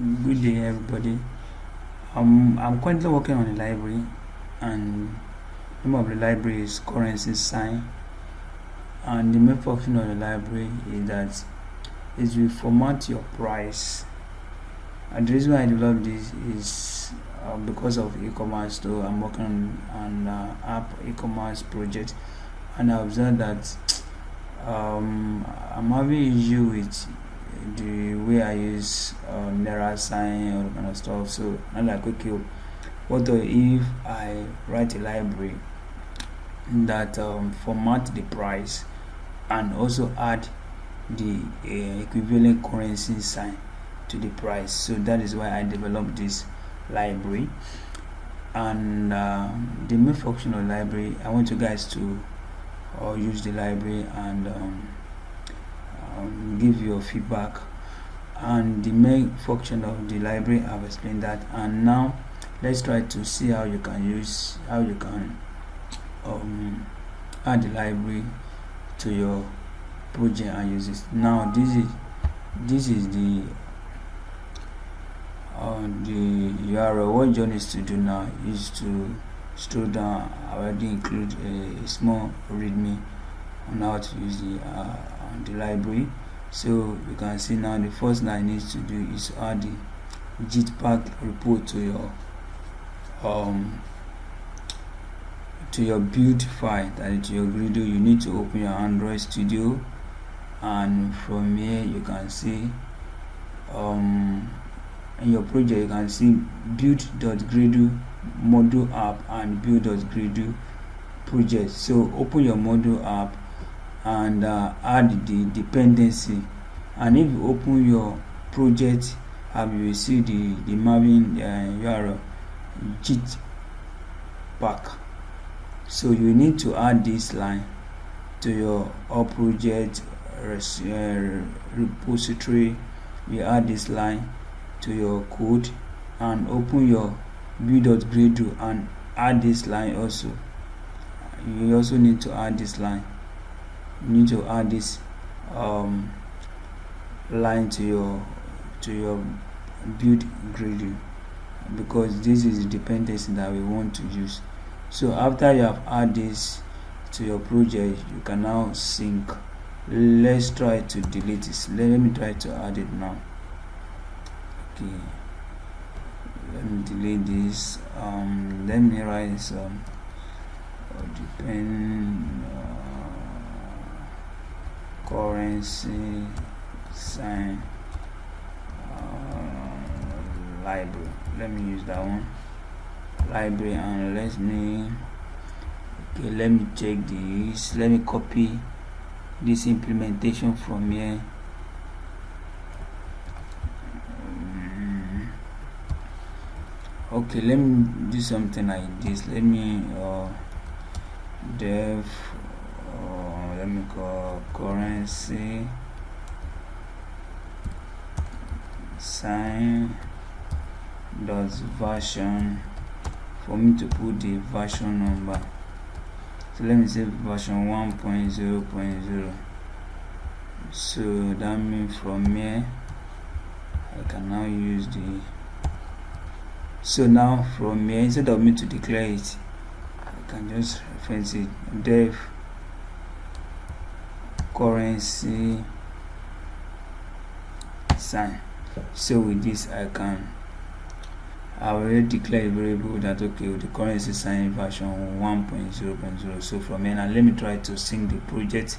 Good day, everybody. I'm currently working on a library, and the name of the library is CurrencySign. And the main function of the library is that it will format your price. And the reason why I developed this is because of e-commerce. So I'm working on an app e-commerce project, and I observed that I'm having issue with the way I use Naira sign, all kind of stuff. So I'm like, okay, what if I write a library that format the price and also add the equivalent currency sign to the price? So that is why I developed this library. And the main function of the library, I want you guys to use the library and give your feedback. And the main function of the library, I've explained that, and now let's try to see how you can add the library to your project and use it. Now this is the URL. What you need to do now is to scroll down. I already include a small readme on how to use the library. So you can see now the first thing I need to do is to add the Jetpack report to your build file, that is to your Gradle. You need to open your Android Studio, and from here you can see in your project you can see build.gradle module app and build.gradle project. So open your module app and add the dependency, and if you open your project app, you will see the Marvin URL Jetpack. So you need to add this line to your all project repository. You add this line to your code and open your build.gradle and add this line also. You also need to add this line. You need to add this line to your build Gradle, because this is the dependency that we want to use. So after you have added this to your project, you can now sync. Let's try to delete this. Let me try to add it now. Okay, let me delete this. Let me write some currency sign library. Let me use that one, library, and let me check this. Let me copy this implementation from here. Okay, let me do something like this. Let me let me call currency sign dot version, for me to put the version number. So let me say version 1.0.0. so that means from here I can now use the. So now from here, instead of me to declare it, I can just reference it, dev currency sign. So with this I already declare a variable that okay, with the currency sign version 1.0.0. so from here, now let me try to sync the project.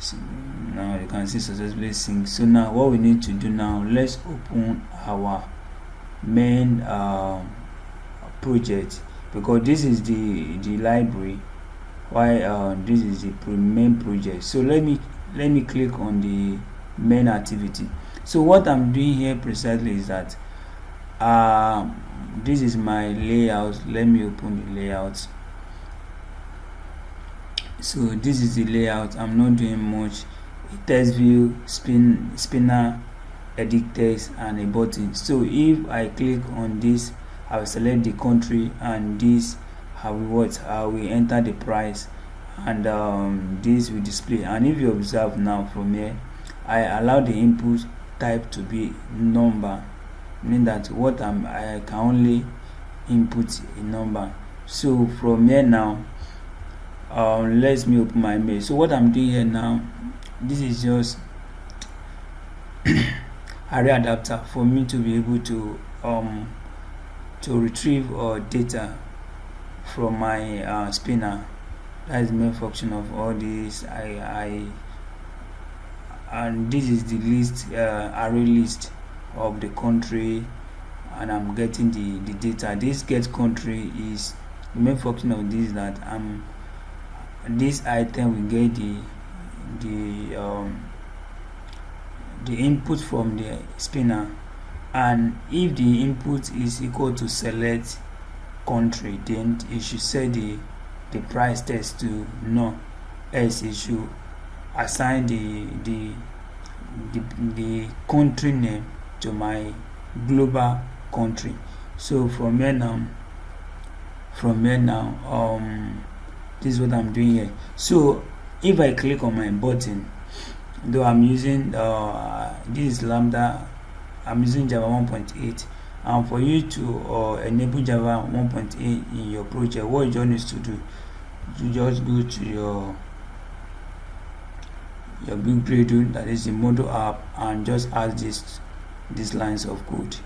So now you can see successfully sync. So now what we need to do now, let's open our main project, because this is the library, while this is the main project. So let me click on the main activity. So what I'm doing here precisely is that this is my layout. Let me open the layout. So this is the layout. I'm not doing much. Text view, spinner, edit text, and a button. So if I click on this, I will select the country, and this I will enter the price, and this will display. And if you observe now from here, I allow the input type to be number, meaning that what I can only input a number. So from here now, let me open my mail. So what I'm doing here now, this is just array adapter for me to be able to retrieve data from my spinner. That is the main function of all this. And this is the list, array list of the country, and I'm getting the data. This get country is the main function of this, that this item will get the input from the spinner, and if the input is equal to select country, then it should set the price text to no, else it should assign the country name to my global country. So from here now, this is what I'm doing here. So if I click on my button, though I'm using this is Lambda, I'm using Java 1.8, and for you to enable Java 1.8 in your project, what you just need to do, you just go to your big Gradle, that is the model app, and just add these lines of code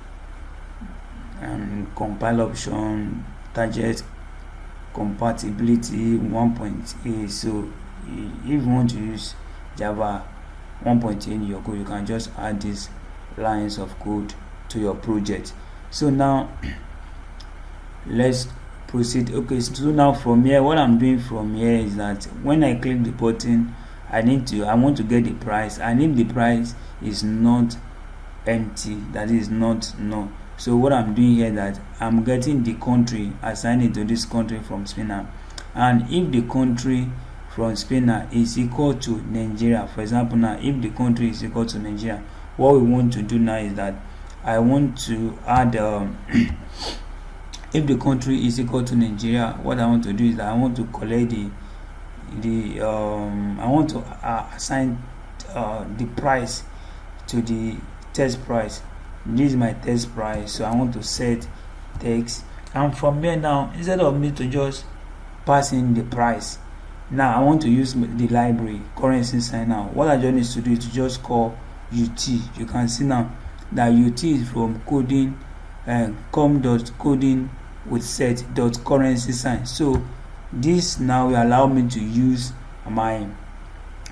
and compile option, target compatibility 1.8. So if you want to use Java 1.8 in your code, you can just add these lines of code to your project. So now let's proceed. Okay, so now from here, what I'm doing from here is that when I click the button, I want to get the price, and if the price is not empty, that is not null. So what I'm doing here, that I'm getting the country, assigning to this country from spinner, and if the country from spinner is equal to Nigeria, for example, now if the country is equal to Nigeria, what we want to do now is that I want to add if the country is equal to Nigeria, what I want to do is that I want to collect I want to assign the price to the test price. This is my test price, so I want to set text, and from here now, instead of me to just pass in the price, now I want to use the library CurrencySign. Now what I just need to do is to just call UT. You can see now that UT is from coding com.coding with set.CurrencySign. So this now will allow me to use my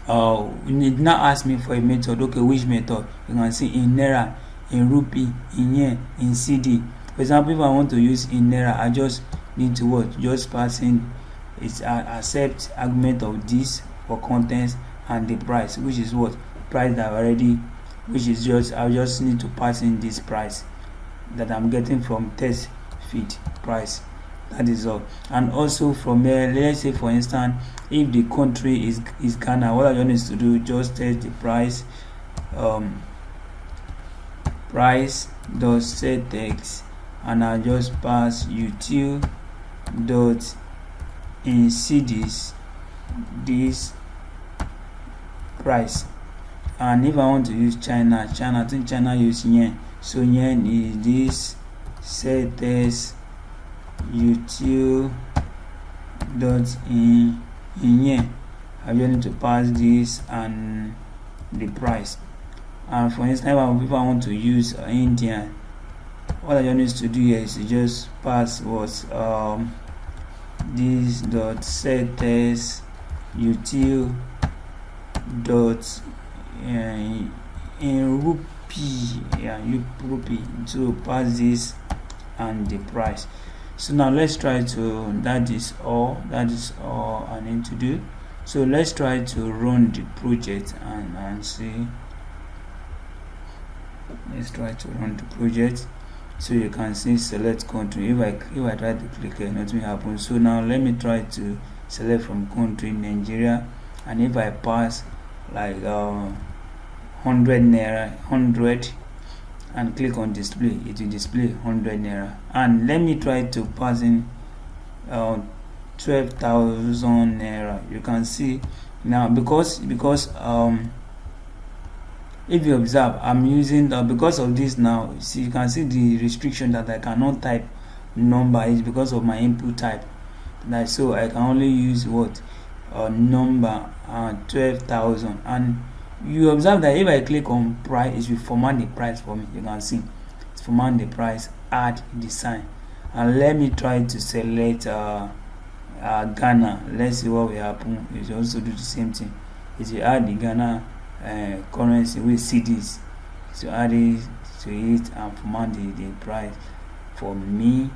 it now ask me for a method. Okay, which method? You can see in naira, in rupee, in yen, in CD. For example, if I want to use in naira, I just need to what? Just pass in its accept argument of this for contents and the price, which is what price that already, which is just I just need to pass in this price that I'm getting from test feed price. That is all. And also from here, let's say for instance, if the country is Ghana, what I just need to do, just test the price, price dot set text, and I just pass util dot insert this price. And if I want to use China, I think China use yen, so yen is this set text util dot in yen. I just need to pass this and the price. And for instance, if I want to use Indian, what I just need to do here is to just pass what this dot set text util dot in rupee, rupee, to pass this and the price. So now let's try to, that is all I need to do. So let's try to run the project and see. Let's try to run the project. So you can see select country. If I try to click it, nothing happens. So now let me try to select from country Nigeria, and if I pass like 100 naira, 100, and click on display, it will display 100 naira. And let me try to pass in 12,000 naira. You can see now, because if you observe, I'm using because of this now. See, you can see the restriction that I cannot type number is because of my input type. Like so, I can only use what number 12,000. And you observe that if I click on price, it will format the price for me. You can see it's format the price, add design, and let me try to select Ghana. Let's see what will happen. It will also do the same thing. It will add the Ghana currency with CDs. So add it to it and format the price for me.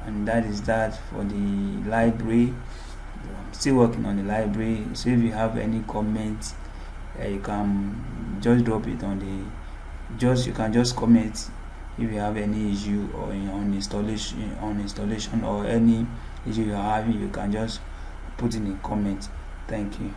And that is that for the library. I'm still working on the library, so if you have any comments, you can just drop it on the you can just comment if you have any issue or on installation or any issue you're having. You can just put in a comment. Thank you.